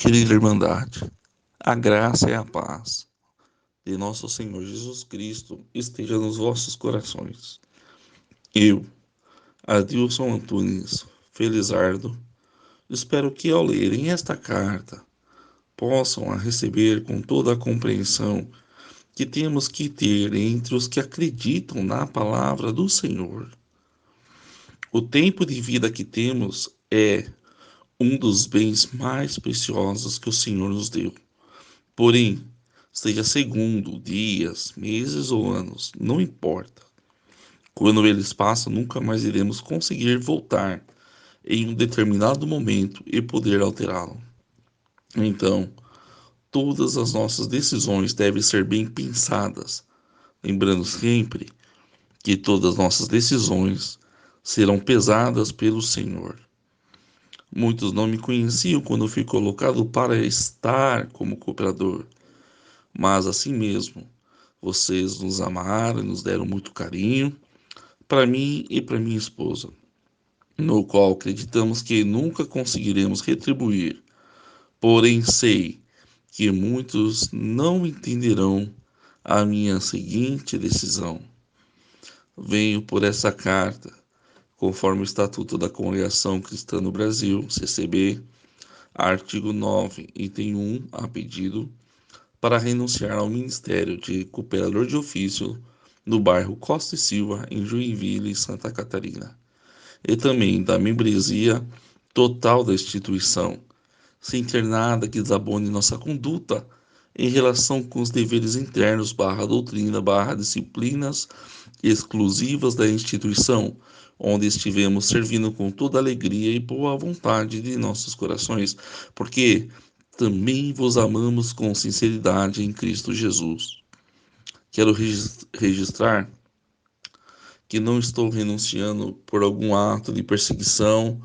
Querida Irmandade, a graça e a paz de nosso Senhor Jesus Cristo esteja nos vossos corações. Eu, Adilson Antunes Felizardo, espero que ao lerem esta carta possam a receber com toda a compreensão que temos que ter entre os que acreditam na palavra do Senhor. O tempo de vida que temos é um dos bens mais preciosos que o Senhor nos deu. Porém, seja segundo, dias, meses ou anos, não importa. Quando eles passam, nunca mais iremos conseguir voltar em um determinado momento e poder alterá-lo. Então, todas as nossas decisões devem ser bem pensadas, lembrando sempre que todas as nossas decisões serão pesadas pelo Senhor. Muitos não me conheciam quando fui colocado para estar como cooperador, mas assim mesmo, vocês nos amaram e nos deram muito carinho, para mim e para minha esposa, no qual acreditamos que nunca conseguiremos retribuir. Porém, sei que muitos não entenderão a minha seguinte decisão. Venho por essa carta, conforme o Estatuto da Congregação Cristã no Brasil, CCB, artigo 9, item 1, a pedido, para renunciar ao Ministério de Cooperador de Ofício no bairro Costa e Silva, em Joinville, Santa Catarina, e também da membresia total da instituição, sem ter nada que desabone nossa conduta em relação com os deveres internos doutrina disciplinas exclusivas da instituição, onde estivemos servindo com toda alegria e boa vontade de nossos corações, porque também vos amamos com sinceridade em Cristo Jesus. Quero registrar que não estou renunciando por algum ato de perseguição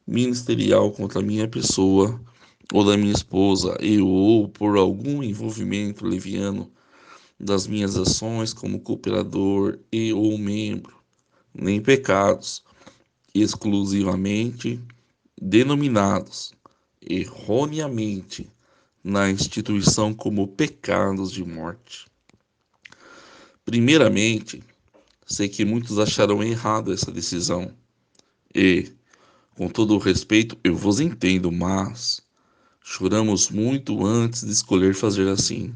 ministerial contra a minha pessoa ou da minha esposa, ou por algum envolvimento leviano das minhas ações como cooperador e ou membro, nem pecados exclusivamente denominados erroneamente na instituição como pecados de morte. Primeiramente, sei que muitos acharão errado essa decisão e, com todo o respeito, eu vos entendo, mas choramos muito antes de escolher fazer assim.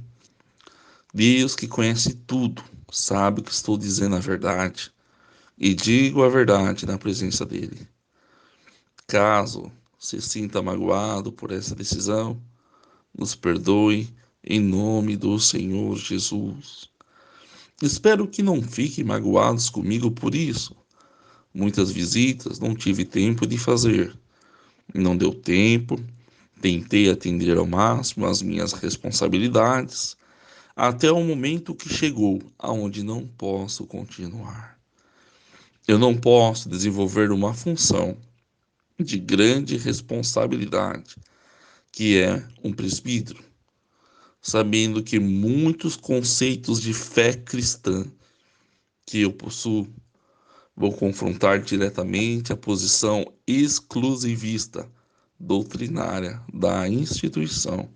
Deus, que conhece tudo, sabe que estou dizendo a verdade e digo a verdade na presença dele. Caso se sinta magoado por essa decisão, nos perdoe em nome do Senhor Jesus. Espero que não fiquem magoados comigo por isso. Muitas visitas não tive tempo de fazer. Não deu tempo. Tentei atender ao máximo as minhas responsabilidades, até o momento que chegou, aonde não posso continuar. Eu não posso desenvolver uma função de grande responsabilidade, que é um presbítero, sabendo que muitos conceitos de fé cristã que eu possuo vão confrontar diretamente a posição exclusivista doutrinária da instituição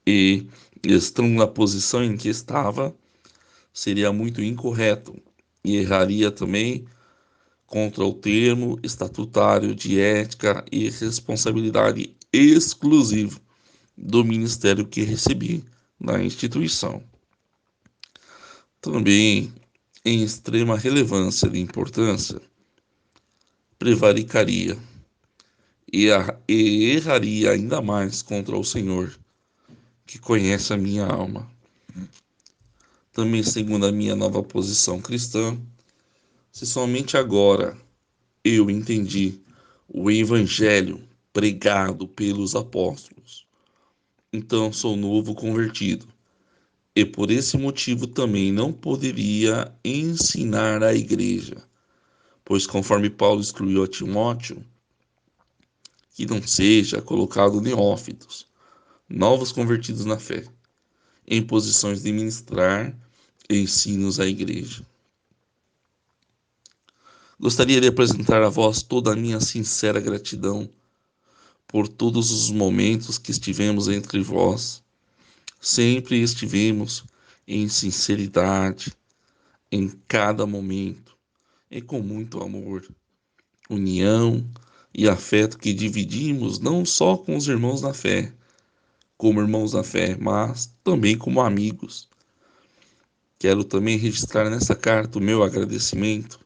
e, estando na posição em que estava, seria muito incorreto e erraria também contra o termo estatutário de ética e responsabilidade exclusivo do ministério que recebi na instituição. Também, em extrema relevância de importância, prevaricaria e erraria ainda mais contra o Senhor, que conhece a minha alma. Também, segundo a minha nova posição cristã, se somente agora eu entendi o evangelho pregado pelos apóstolos, então sou novo convertido, e por esse motivo também não poderia ensinar a igreja, pois conforme Paulo excluiu a Timóteo, que não seja colocado neófitos, novos convertidos na fé, em posições de ministrar ensinos à igreja. Gostaria de apresentar a vós toda a minha sincera gratidão por todos os momentos que estivemos entre vós. Sempre estivemos em sinceridade, em cada momento, e com muito amor, união e afeto que dividimos não só com os irmãos da fé, como irmãos da fé, mas também como amigos. Quero também registrar nessa carta o meu agradecimento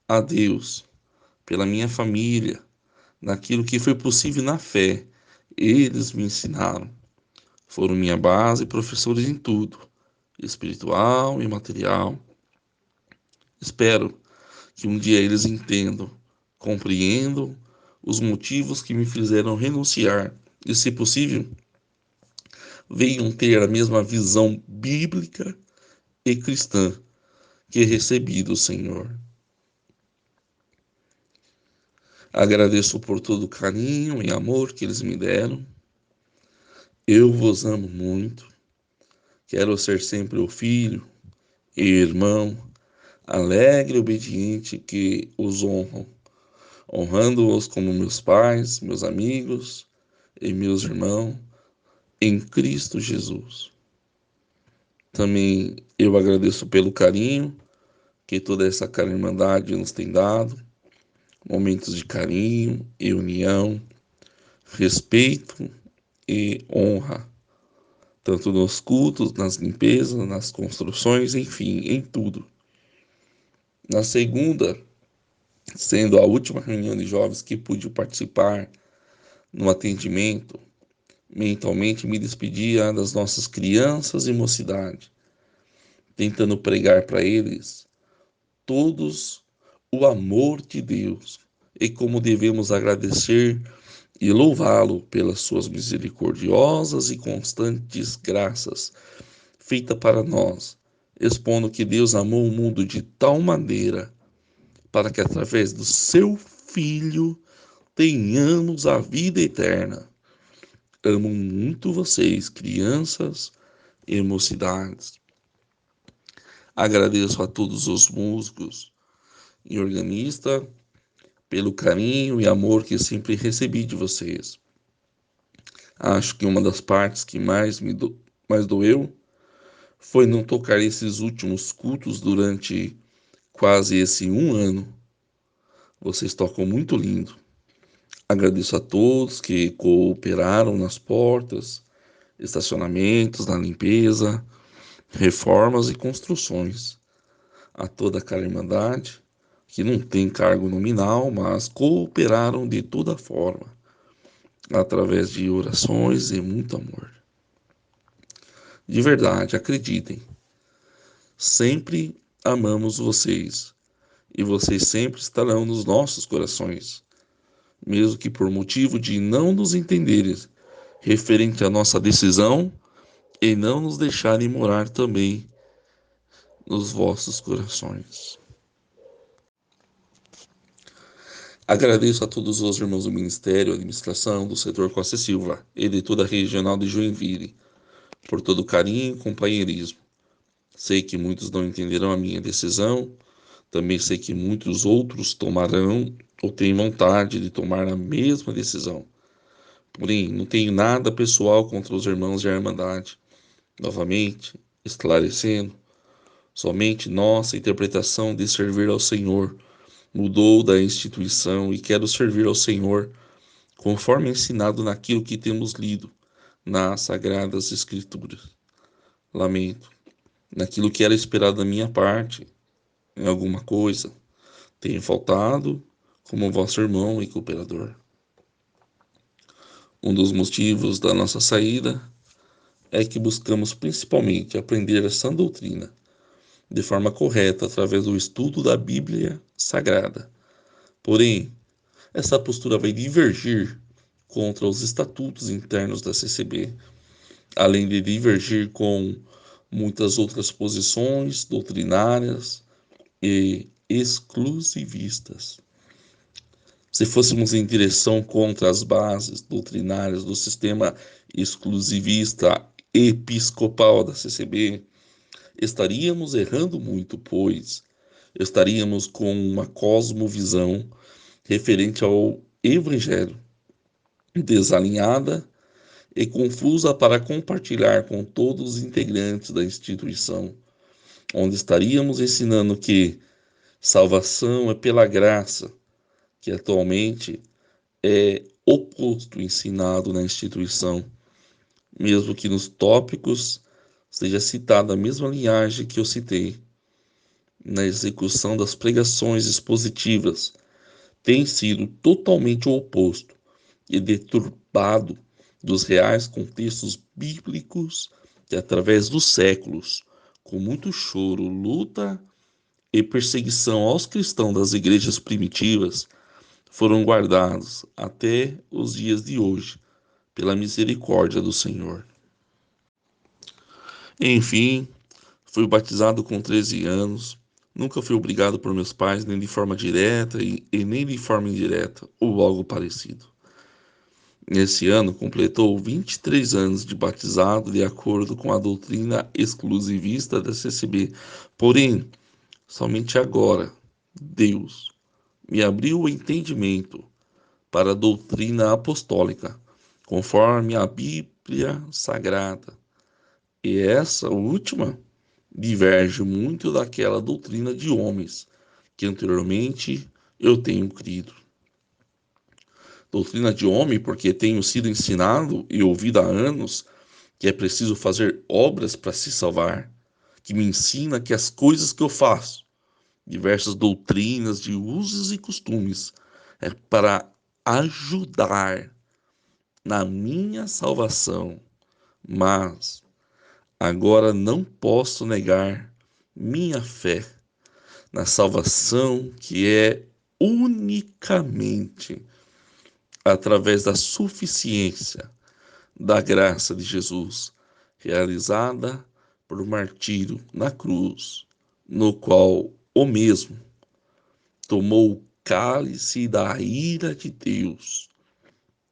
a Deus pela minha família, naquilo que foi possível na fé. Eles me ensinaram, foram minha base e professores em tudo, espiritual e material. Espero que um dia eles entendam, compreendam os motivos que me fizeram renunciar e, se possível, venham ter a mesma visão bíblica e cristã que recebi do Senhor. Agradeço por todo o carinho e amor que eles me deram. Eu vos amo muito. Quero ser sempre o filho e irmão, alegre e obediente que os honram, honrando-os como meus pais, meus amigos e meus irmãos em Cristo Jesus. Também eu agradeço pelo carinho que toda essa irmandade nos tem dado, momentos de carinho e união, respeito e honra, tanto nos cultos, nas limpezas, nas construções, enfim, em tudo. Na segunda, sendo a última reunião de jovens que pude participar no atendimento, mentalmente me despedia das nossas crianças e mocidade, tentando pregar para eles todos o amor de Deus e como devemos agradecer e louvá-lo pelas suas misericordiosas e constantes graças feitas para nós, expondo que Deus amou o mundo de tal maneira para que através do seu Filho tenhamos a vida eterna. Amo muito vocês, crianças e mocidades. Agradeço a todos os músicos e organistas pelo carinho e amor que sempre recebi de vocês. Acho que uma das partes que mais doeu foi não tocar esses últimos cultos durante quase esse um ano. Vocês tocam muito lindo. Agradeço a todos que cooperaram nas portas, estacionamentos, na limpeza, reformas e construções. A toda aquela irmandade, que não tem cargo nominal, mas cooperaram de toda forma, através de orações e muito amor. De verdade, acreditem, sempre amamos vocês e vocês sempre estarão nos nossos corações, mesmo que por motivo de não nos entenderem referente à nossa decisão e não nos deixarem morar também nos vossos corações. Agradeço a todos os irmãos do Ministério, administração do setor Costa Silva e de toda a regional de Joinville, por todo o carinho e companheirismo. Sei que muitos não entenderão a minha decisão, também sei que muitos outros tomarão ou têm vontade de tomar a mesma decisão. Porém, não tenho nada pessoal contra os irmãos de Irmandade. Novamente, esclarecendo, somente nossa interpretação de servir ao Senhor mudou da instituição e quero servir ao Senhor conforme ensinado naquilo que temos lido nas Sagradas Escrituras. Lamento, naquilo que era esperado da minha parte, em alguma coisa, tenho faltado como vosso irmão e cooperador. Um dos motivos da nossa saída é que buscamos principalmente aprender a sã doutrina de forma correta através do estudo da Bíblia Sagrada. Porém, essa postura vai divergir contra os estatutos internos da CCB, além de divergir com muitas outras posições doutrinárias e exclusivistas. Se fôssemos em direção contra as bases doutrinárias do sistema exclusivista episcopal da CCB, estaríamos errando muito, pois estaríamos com uma cosmovisão referente ao Evangelho, desalinhada e confusa para compartilhar com todos os integrantes da instituição, onde estaríamos ensinando que salvação é pela graça, que atualmente é oposto ensinado na instituição, mesmo que nos tópicos seja citada a mesma linhagem que eu citei. Na execução das pregações expositivas, tem sido totalmente o oposto e deturbado dos reais contextos bíblicos que, através dos séculos, com muito choro, luta e perseguição aos cristãos das igrejas primitivas, foram guardados até os dias de hoje, pela misericórdia do Senhor. Enfim, fui batizado com 13 anos, nunca fui obrigado por meus pais, nem de forma direta e nem de forma indireta, ou algo parecido. Nesse ano, completou 23 anos de batizado de acordo com a doutrina exclusivista da CCB. Porém, somente agora, Deus me abriu o entendimento para a doutrina apostólica, conforme a Bíblia Sagrada. E essa última diverge muito daquela doutrina de homens que anteriormente eu tenho crido. Doutrina de homem, porque tenho sido ensinado e ouvido há anos que é preciso fazer obras para se salvar, que me ensina que as coisas que eu faço, diversas doutrinas de usos e costumes, é para ajudar na minha salvação, mas agora não posso negar minha fé na salvação que é unicamente através da suficiência da graça de Jesus, realizada por martírio na cruz, no qual o mesmo tomou o cálice da ira de Deus,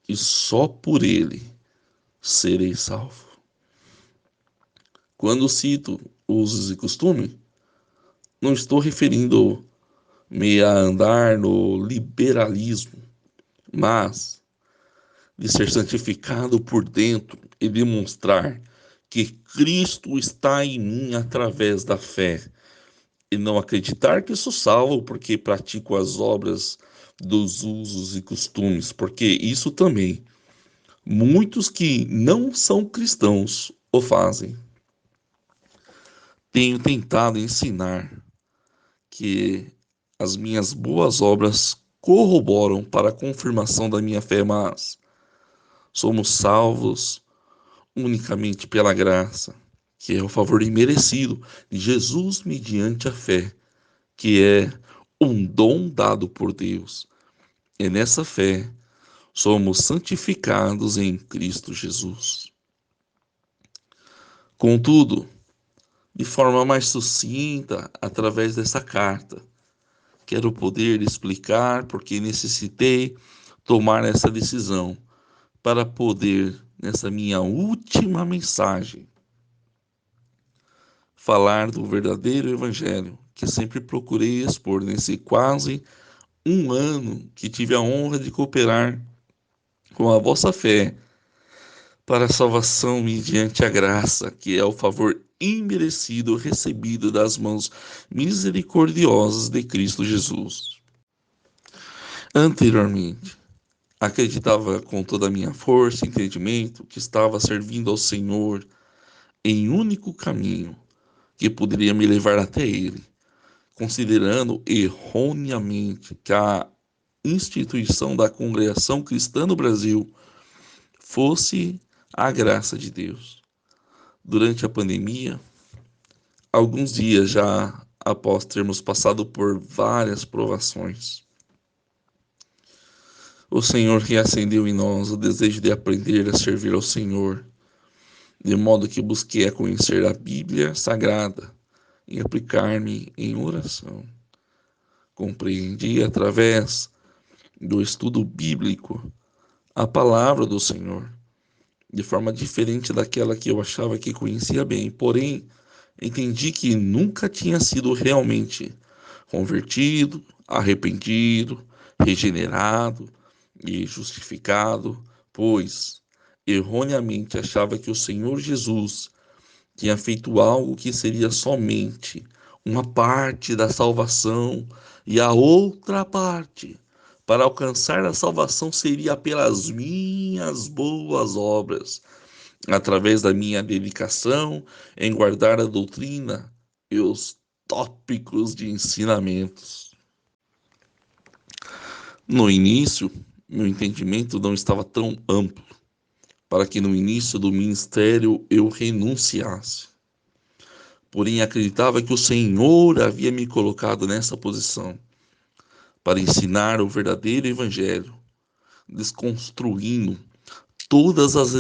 e só por ele serei salvo. Quando cito usos e costumes, não estou referindo-me a andar no liberalismo, mas de ser santificado por dentro e demonstrar que Cristo está em mim através da fé, e não acreditar que sou salvo porque pratico as obras dos usos e costumes, porque isso também muitos que não são cristãos o fazem. Tenho tentado ensinar que as minhas boas obras corroboram para a confirmação da minha fé, mas somos salvos unicamente pela graça, que é o favor imerecido de Jesus mediante a fé, que é um dom dado por Deus. E nessa fé somos santificados em Cristo Jesus. Contudo, de forma mais sucinta, através dessa carta, quero poder explicar porque necessitei tomar essa decisão para poder, nessa minha última mensagem, falar do verdadeiro evangelho que sempre procurei expor nesse quase um ano que tive a honra de cooperar com a vossa fé para a salvação mediante a graça, que é o favor imerecido recebido das mãos misericordiosas de Cristo Jesus. Anteriormente, acreditava com toda a minha força e entendimento que estava servindo ao Senhor em único caminho que poderia me levar até Ele, considerando erroneamente que a instituição da Congregação Cristã no Brasil fosse a graça de Deus. Durante a pandemia, alguns dias já após termos passado por várias provações, o Senhor reacendeu em nós o desejo de aprender a servir ao Senhor, de modo que busquei a conhecer a Bíblia Sagrada e aplicar-me em oração. Compreendi através do estudo bíblico a palavra do Senhor, de forma diferente daquela que eu achava que conhecia bem. Porém, entendi que nunca tinha sido realmente convertido, arrependido, regenerado e justificado pois erroneamente achava que o Senhor Jesus tinha feito algo que seria somente uma parte da salvação e a outra parte para alcançar a salvação seria pelas minhas boas obras, através da minha dedicação em guardar a doutrina e os tópicos de ensinamentos. No início, meu entendimento não estava tão amplo para que no início do ministério eu renunciasse. Porém, acreditava que o Senhor havia me colocado nessa posição para ensinar o verdadeiro evangelho, desconstruindo todas as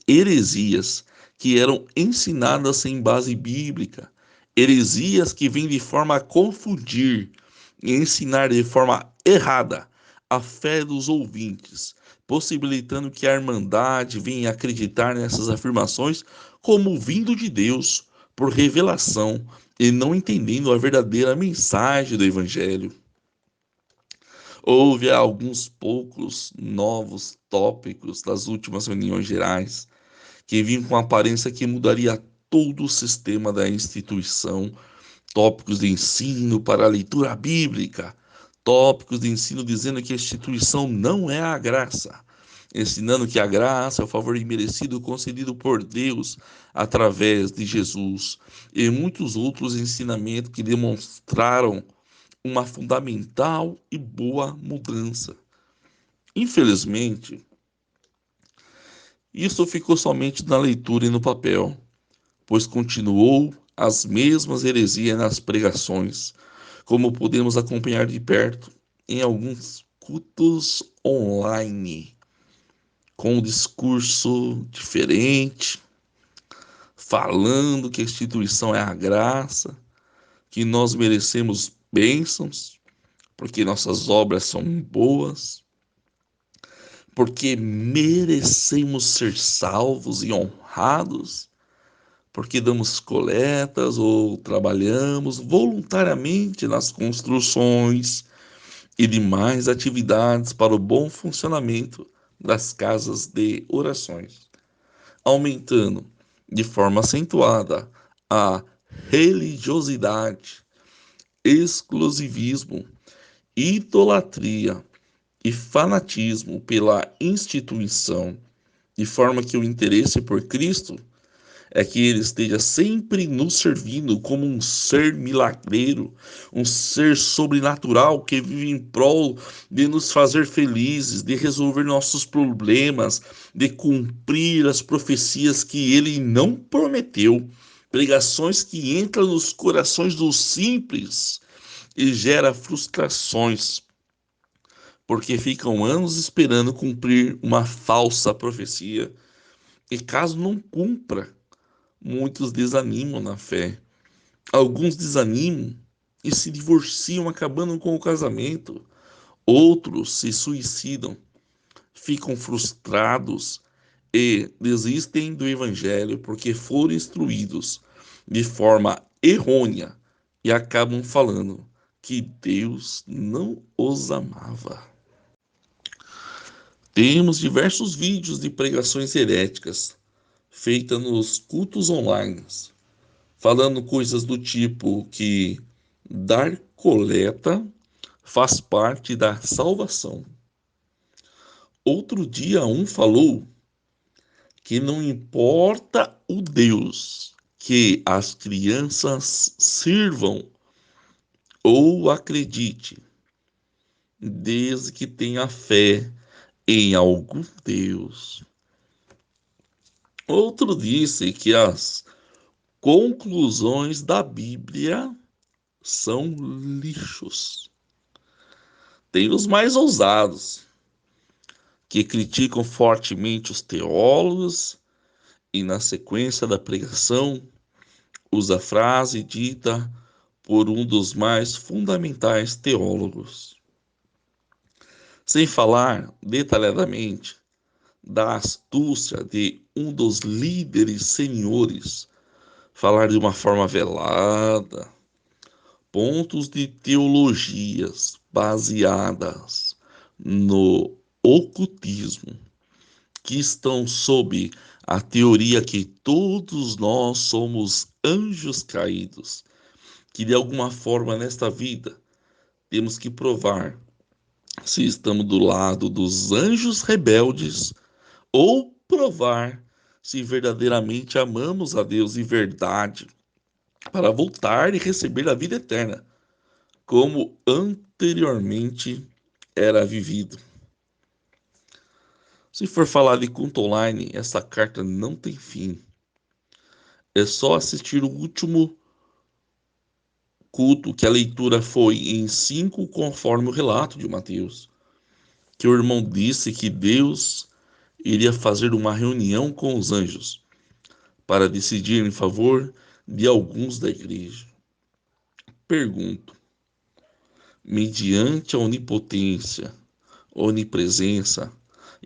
heresias que eram ensinadas sem base bíblica, heresias que vêm de forma a confundir e ensinar de forma errada a fé dos ouvintes, possibilitando que a Irmandade venha acreditar nessas afirmações como vindo de Deus por revelação e não entendendo a verdadeira mensagem do Evangelho. Houve alguns poucos novos tópicos das últimas reuniões gerais que vinham com aparência que mudaria todo o sistema da instituição, tópicos de ensino para a leitura bíblica, tópicos de ensino dizendo que a instituição não é a graça, ensinando que a graça é o favor imerecido concedido por Deus através de Jesus, e muitos outros ensinamentos que demonstraram uma fundamental e boa mudança. Infelizmente, isso ficou somente na leitura e no papel, pois continuou as mesmas heresias nas pregações, como podemos acompanhar de perto em alguns cultos online, com um discurso diferente, falando que a instituição é a graça, que nós merecemos bênçãos, porque nossas obras são boas, porque merecemos ser salvos e honrados, porque damos coletas ou trabalhamos voluntariamente nas construções e demais atividades para o bom funcionamento das casas de orações, aumentando de forma acentuada a religiosidade, exclusivismo, idolatria e fanatismo pela instituição, de forma que o interesse por Cristo é que ele esteja sempre nos servindo como um ser milagreiro, um ser sobrenatural que vive em prol de nos fazer felizes, de resolver nossos problemas, de cumprir as profecias que ele não prometeu, pregações que entram nos corações dos simples e gera frustrações, porque ficam anos esperando cumprir uma falsa profecia. E caso não cumpra, muitos desanimam na fé. Alguns desanimam e se divorciam, acabando com o casamento. Outros se suicidam, ficam frustrados e desistem do evangelho porque foram instruídos de forma errônea e acabam falando que Deus não os amava. Temos diversos vídeos de pregações heréticas feitas nos cultos online, falando coisas do tipo que dar coleta faz parte da salvação. Outro dia um falou que não importa o Deus que as crianças sirvam ou acredite, desde que tenha fé em algum Deus. Outro disse que as conclusões da Bíblia são lixos. Tem os mais ousados, que criticam fortemente os teólogos e, na sequência da pregação, usa a frase dita por um dos mais fundamentais teólogos. Sem falar detalhadamente da astúcia de um dos líderes seniores falar de uma forma velada, pontos de teologias baseadas no ocultismo que estão sob a teoria que todos nós somos anjos caídos, que de alguma forma nesta vida temos que provar se estamos do lado dos anjos rebeldes ou provar se verdadeiramente amamos a Deus de verdade para voltar e receber a vida eterna, como anteriormente era vivido. Se for falar de culto online, essa carta não tem fim. É só assistir o último culto que a leitura foi em 5, conforme o relato de Mateus, que o irmão disse que Deus iria fazer uma reunião com os anjos para decidir em favor de alguns da igreja. Pergunto: mediante a onipotência, onipresença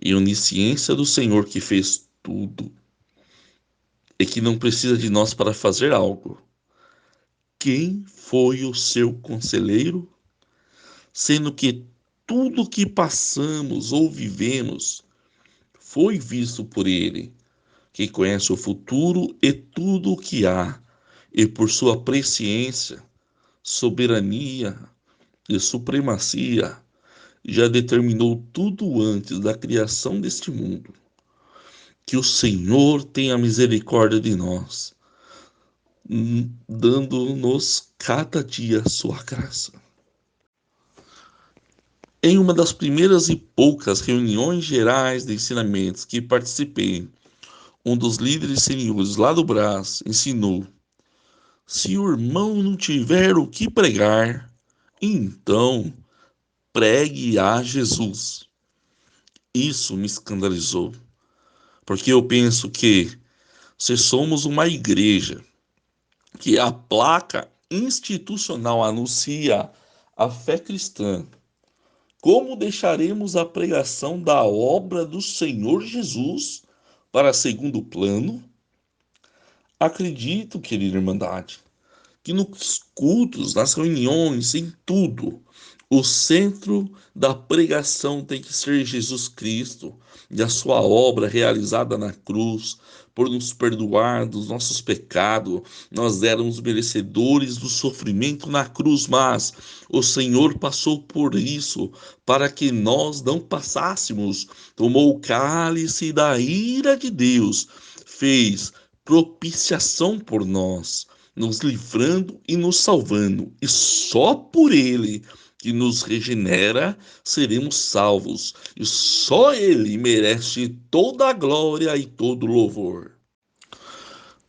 e onisciência do Senhor que fez tudo e que não precisa de nós para fazer algo, quem foi o seu conselheiro? Sendo que tudo que passamos ou vivemos foi visto por ele, que conhece o futuro e tudo o que há, e por sua presciência, soberania e supremacia, já determinou tudo antes da criação deste mundo. Que o Senhor tenha misericórdia de nós, dando-nos cada dia a sua graça. Em uma das primeiras e poucas reuniões gerais de ensinamentos que participei, um dos líderes senhores lá do Brás ensinou: se o irmão não tiver o que pregar, então pregue a Jesus. Isso me escandalizou, porque eu penso que se somos uma igreja que a placa institucional anuncia a fé cristã, como deixaremos a pregação da obra do Senhor Jesus para segundo plano? Acredito, querida irmandade, que nos cultos, nas reuniões, em tudo, o centro da pregação tem que ser Jesus Cristo e a sua obra realizada na cruz, por nos perdoar dos nossos pecados. Nós éramos merecedores do sofrimento na cruz, mas o Senhor passou por isso para que nós não passássemos. Tomou o cálice da ira de Deus, fez propiciação por nós, nos livrando e nos salvando, e só por Ele que nos regenera seremos salvos, e só Ele merece toda a glória e todo o louvor.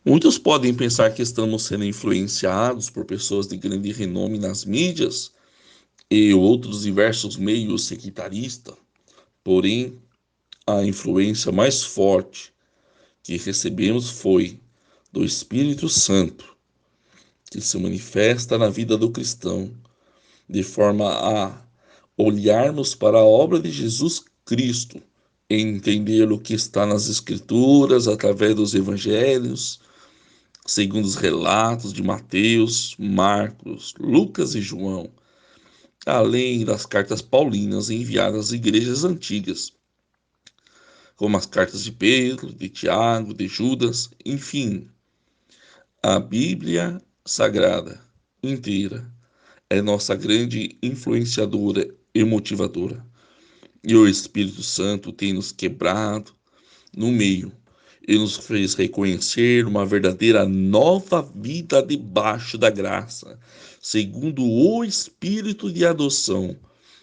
Muitos podem pensar que estamos sendo influenciados por pessoas de grande renome nas mídias e outros diversos meios sectaristas, porém, a influência mais forte que recebemos foi do Espírito Santo, que se manifesta na vida do cristão, de forma a olharmos para a obra de Jesus Cristo e entender o que está nas Escrituras através dos Evangelhos, segundo os relatos de Mateus, Marcos, Lucas e João, além das cartas paulinas enviadas às igrejas antigas, como as cartas de Pedro, de Tiago, de Judas, enfim, a Bíblia Sagrada inteira é nossa grande influenciadora e motivadora. E o Espírito Santo tem nos quebrado no meio e nos fez reconhecer uma verdadeira nova vida debaixo da graça, segundo o Espírito de adoção,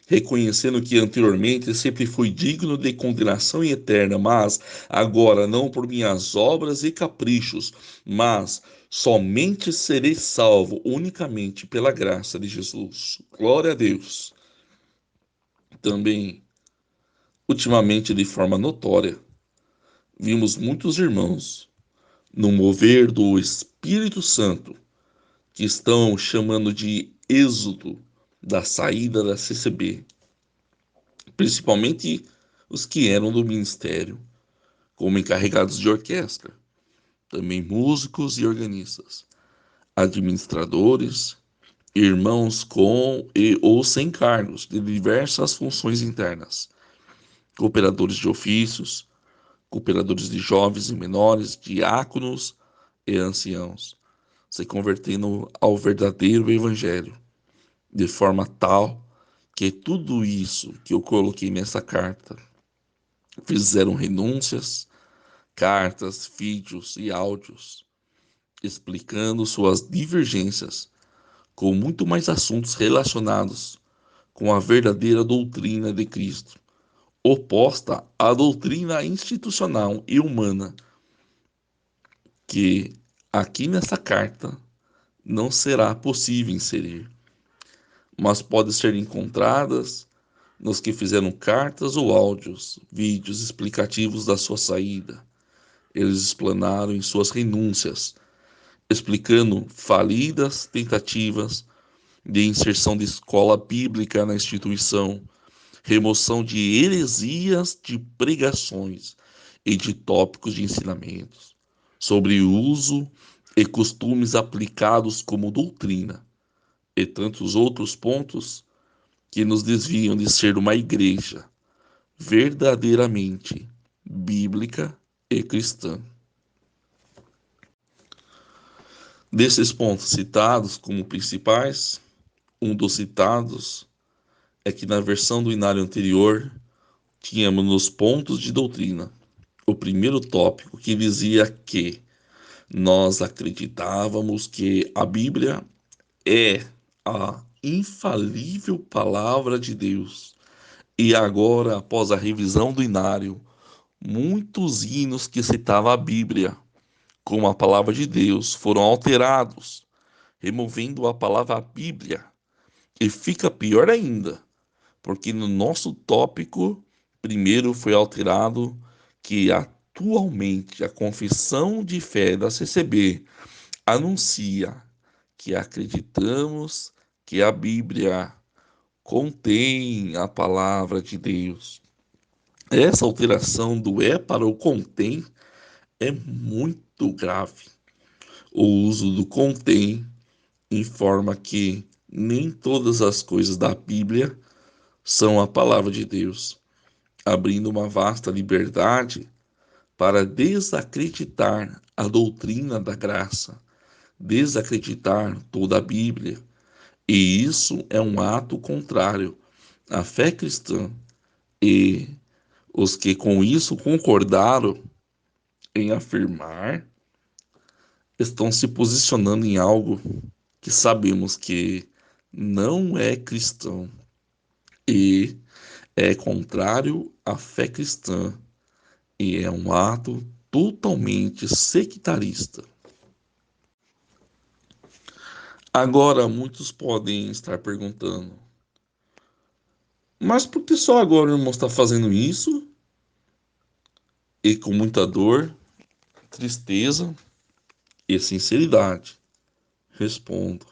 reconhecendo que anteriormente sempre fui digno de condenação eterna, mas agora não por minhas obras e caprichos, mas somente serei salvo unicamente pela graça de Jesus. Glória a Deus. Também, ultimamente, de forma notória, vimos muitos irmãos no mover do Espírito Santo que estão chamando de êxodo da saída da CCB, principalmente os que eram do ministério, como encarregados de orquestra, também músicos e organistas, administradores, irmãos com e ou sem cargos de diversas funções internas, cooperadores de ofícios, cooperadores de jovens e menores, diáconos e anciãos, se convertendo ao verdadeiro evangelho, de forma tal que tudo isso que eu coloquei nessa carta fizeram renúncias, cartas, vídeos e áudios explicando suas divergências com muito mais assuntos relacionados com a verdadeira doutrina de Cristo, oposta à doutrina institucional e humana, que aqui nessa carta não será possível inserir, mas pode ser encontradas nos que fizeram cartas ou áudios, vídeos explicativos da sua saída. Eles explanaram em suas renúncias, explicando falidas tentativas de inserção de escola bíblica na instituição, remoção de heresias de pregações e de tópicos de ensinamentos, sobre o uso e costumes aplicados como doutrina, e tantos outros pontos que nos desviam de ser uma igreja verdadeiramente bíblica e cristã. Desses pontos citados como principais, um dos citados é que na versão do inário anterior tínhamos nos pontos de doutrina o primeiro tópico que dizia que nós acreditávamos que a Bíblia é a infalível palavra de Deus. E agora, após a revisão do inário, muitos hinos que citavam a Bíblia como a palavra de Deus foram alterados, removendo a palavra Bíblia. E fica pior ainda, porque no nosso tópico, primeiro foi alterado que atualmente a confissão de fé da CCB anuncia que acreditamos que a Bíblia contém a palavra de Deus. Essa alteração do é para o contém é muito grave. O uso do contém informa que nem todas as coisas da Bíblia são a palavra de Deus, abrindo uma vasta liberdade para desacreditar a doutrina da graça, desacreditar toda a Bíblia. E isso é um ato contrário à fé cristã. E os que com isso concordaram em afirmar estão se posicionando em algo que sabemos que não é cristão e é contrário à fé cristã e é um ato totalmente sectarista. Agora, muitos podem estar perguntando, mas por que só agora o irmão está fazendo isso? E com muita dor, tristeza e sinceridade, respondo,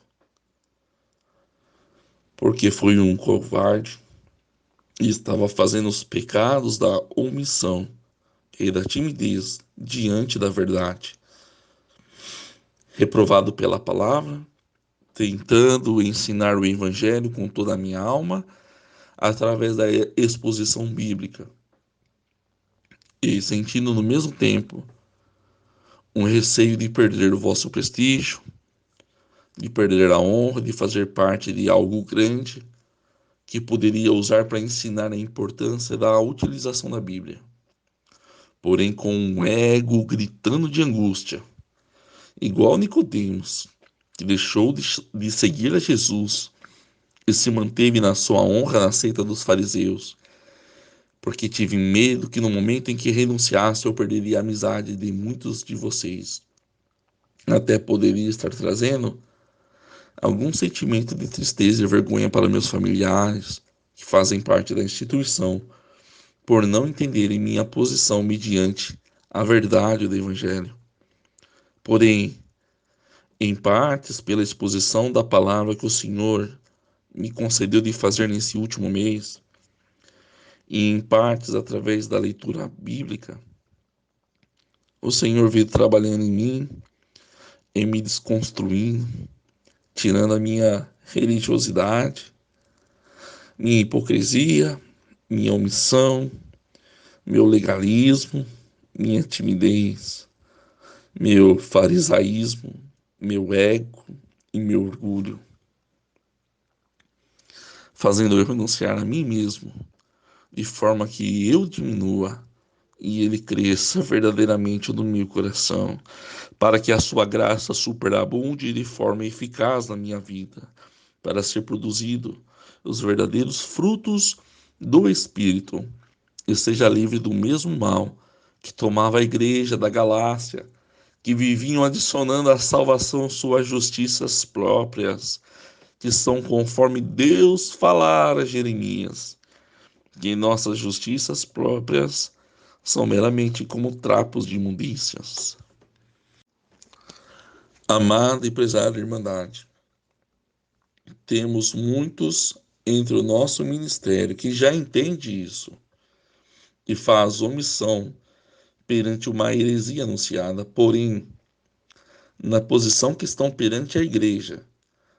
porque foi um covarde e estava fazendo os pecados da omissão e da timidez diante da verdade, reprovado pela palavra, tentando ensinar o evangelho com toda a minha alma através da exposição bíblica e sentindo no mesmo tempo um receio de perder o vosso prestígio, de perder a honra de fazer parte de algo grande que poderia usar para ensinar a importância da utilização da Bíblia. Porém, com um ego gritando de angústia, igual Nicodemos, que deixou de seguir a Jesus e se manteve na sua honra na seita dos fariseus, porque tive medo que no momento em que renunciasse eu perderia a amizade de muitos de vocês. Até poderia estar trazendo algum sentimento de tristeza e vergonha para meus familiares, que fazem parte da instituição, por não entenderem minha posição mediante a verdade do Evangelho. Porém, em partes, pela exposição da palavra que o Senhor me concedeu de fazer nesse último mês, e em partes através da leitura bíblica, o Senhor veio trabalhando em mim, em me desconstruindo, tirando a minha religiosidade, minha hipocrisia, minha omissão, meu legalismo, minha timidez, meu farisaísmo, meu ego e meu orgulho, fazendo eu renunciar a mim mesmo, de forma que eu diminua e ele cresça verdadeiramente no meu coração, para que a sua graça superabunde de forma eficaz na minha vida, para ser produzido os verdadeiros frutos do Espírito, e seja livre do mesmo mal que tomava a igreja da Galácia, que viviam adicionando à salvação suas justiças próprias, que são conforme Deus falara a Jeremias, que nossas justiças próprias são meramente como trapos de imundícias. Amada e prezada Irmandade, temos muitos entre o nosso ministério que já entende isso e faz omissão perante uma heresia anunciada, porém, na posição que estão perante a igreja,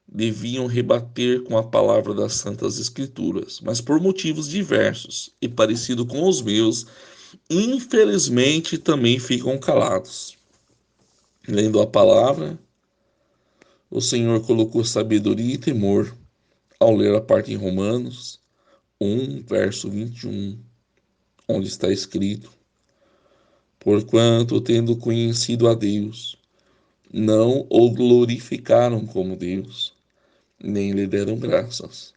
deviam rebater com a palavra das Santas Escrituras, mas por motivos diversos e parecido com os meus, infelizmente também ficam calados. Lendo a palavra, o Senhor colocou sabedoria e temor ao ler a parte em Romanos 1, verso 21, onde está escrito: Porquanto, tendo conhecido a Deus, não o glorificaram como Deus, nem lhe deram graças.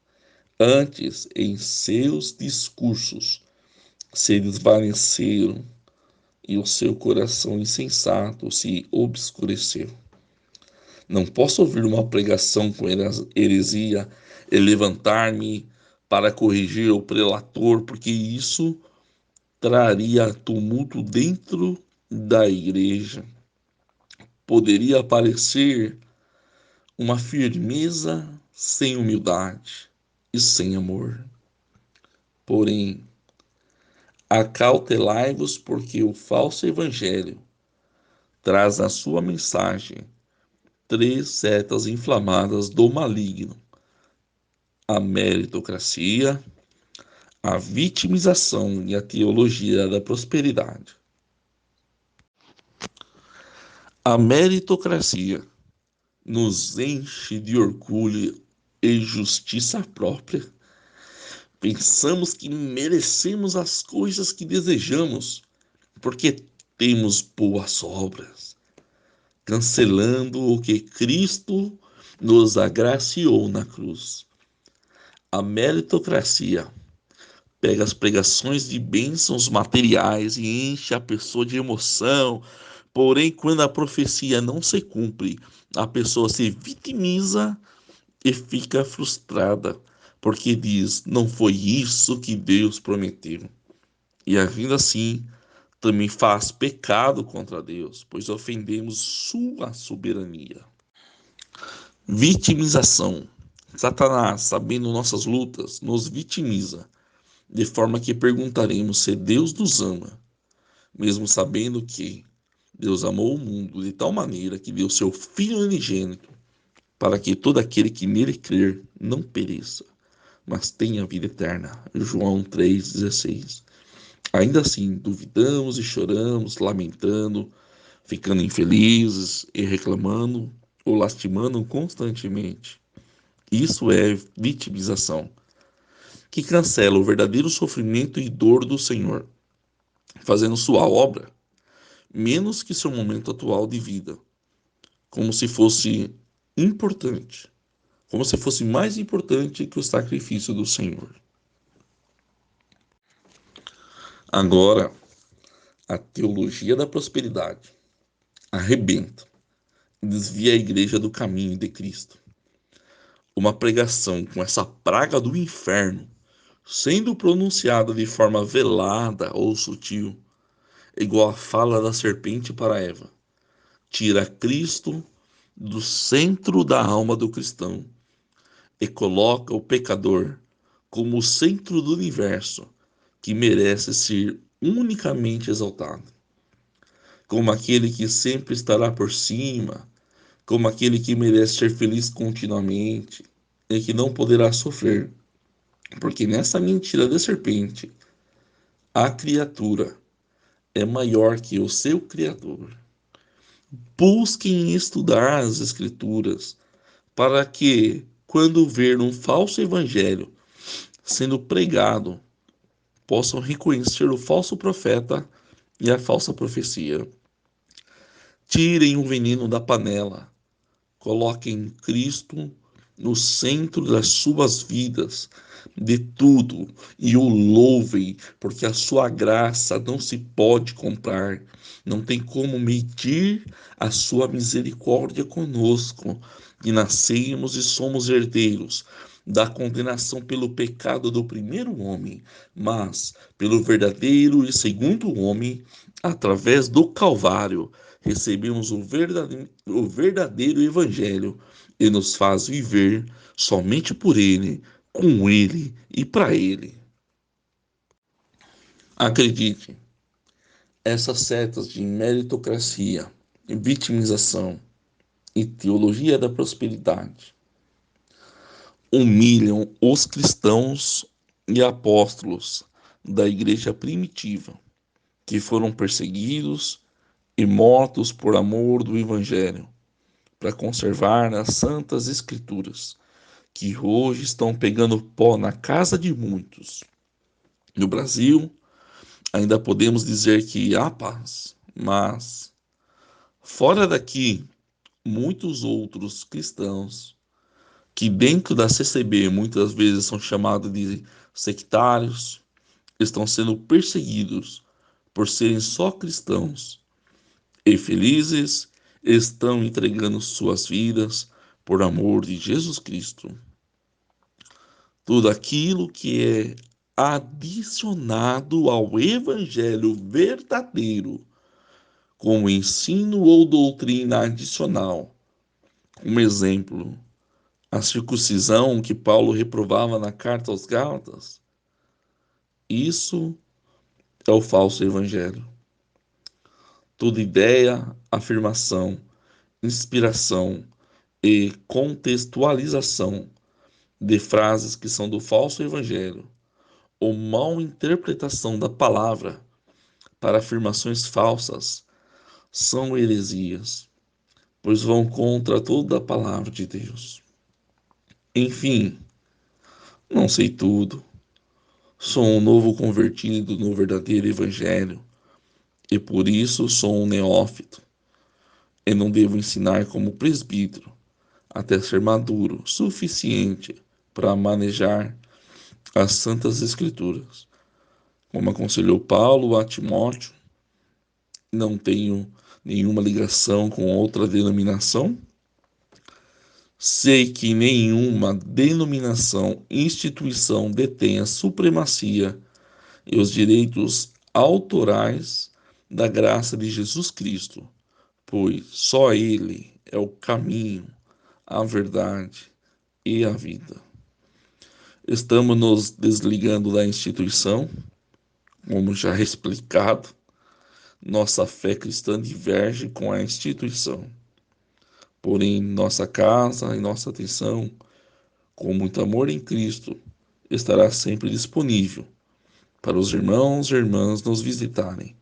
Antes, em seus discursos, se desvaneceram e o seu coração insensato se obscureceu. Não posso ouvir uma pregação com heresia e levantar-me para corrigir o prelator, porque isso traria tumulto dentro da igreja. Poderia parecer uma firmeza sem humildade e sem amor. Porém, acautelai-vos, porque o falso evangelho traz na sua mensagem três setas inflamadas do maligno: a meritocracia, a vitimização e a teologia da prosperidade. A meritocracia nos enche de orgulho e justiça própria. Pensamos que merecemos as coisas que desejamos porque temos boas obras, cancelando o que Cristo nos agraciou na cruz. A meritocracia pega as pregações de bênçãos materiais e enche a pessoa de emoção, porém, quando a profecia não se cumpre, a pessoa se vitimiza e fica frustrada, porque diz: não foi isso que Deus prometeu. E ainda assim, também faz pecado contra Deus, pois ofendemos sua soberania. Vitimização. Satanás, sabendo nossas lutas, nos vitimiza, de forma que perguntaremos se Deus nos ama, mesmo sabendo que Deus amou o mundo de tal maneira que deu seu Filho unigênito, para que todo aquele que nele crer não pereça, mas tenha vida eterna. João 3,16. Ainda assim, duvidamos e choramos, lamentando, ficando infelizes e reclamando ou lastimando constantemente. Isso é vitimização, que cancela o verdadeiro sofrimento e dor do Senhor, fazendo sua obra menos que seu momento atual de vida, como se fosse importante, como se fosse mais importante que o sacrifício do Senhor. Agora, a teologia da prosperidade arrebenta, desvia a igreja do caminho de Cristo. Uma pregação com essa praga do inferno, sendo pronunciada de forma velada ou sutil, igual a fala da serpente para Eva, tira Cristo do centro da alma do cristão e coloca o pecador como o centro do universo, que merece ser unicamente exaltado, como aquele que sempre estará por cima, como aquele que merece ser feliz continuamente e que não poderá sofrer, porque nessa mentira da serpente, a criatura é maior que o seu Criador. Busquem estudar as Escrituras para que, quando ver um falso evangelho sendo pregado, possam reconhecer o falso profeta e a falsa profecia. Tirem o veneno da panela, coloquem Cristo no centro das suas vidas, de tudo, e o louvem, porque a sua graça não se pode comprar, não tem como medir a sua misericórdia conosco, que nascemos e somos herdeiros da condenação pelo pecado do primeiro homem, mas pelo verdadeiro e segundo homem, através do Calvário, recebemos o verdadeiro Evangelho e nos faz viver somente por Ele, com Ele e para Ele. Acredite, essas setas de meritocracia, vitimização e teologia da prosperidade humilham os cristãos e apóstolos da igreja primitiva, que foram perseguidos e mortos por amor do Evangelho, para conservar as santas escrituras, que hoje estão pegando pó na casa de muitos. No Brasil, ainda podemos dizer que há paz, mas fora daqui, muitos outros cristãos que dentro da CCB muitas vezes são chamados de sectários, estão sendo perseguidos por serem só cristãos e felizes, estão entregando suas vidas por amor de Jesus Cristo. Tudo aquilo que é adicionado ao evangelho verdadeiro, como ensino ou doutrina adicional. Como exemplo, a circuncisão que Paulo reprovava na carta aos Gálatas. Isso é o falso evangelho. Toda ideia, afirmação, inspiração e contextualização de frases que são do falso evangelho ou mal interpretação da palavra para afirmações falsas são heresias, pois vão contra toda a palavra de Deus. Enfim, não sei tudo. Sou um novo convertido no verdadeiro evangelho e por isso sou um neófito e não devo ensinar como presbítero até ser maduro suficiente para manejar as santas escrituras. Como aconselhou Paulo a Timóteo, não tenho nenhuma ligação com outra denominação. Sei que nenhuma denominação, instituição detém a supremacia e os direitos autorais da graça de Jesus Cristo, pois só Ele é o caminho, a verdade e a vida. Estamos nos desligando da instituição, como já explicado. Nossa fé cristã diverge com a instituição. Porém, nossa casa e nossa atenção, com muito amor em Cristo, estará sempre disponível para os irmãos e irmãs nos visitarem,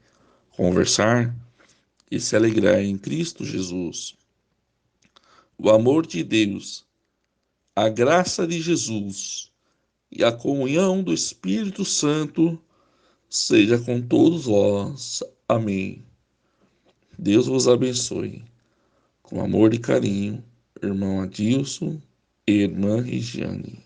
conversar e se alegrar em Cristo Jesus. O amor de Deus, a graça de Jesus e a comunhão do Espírito Santo seja com todos vós. Amém. Deus vos abençoe. Com amor e carinho, irmão Adilson e irmã Regiane.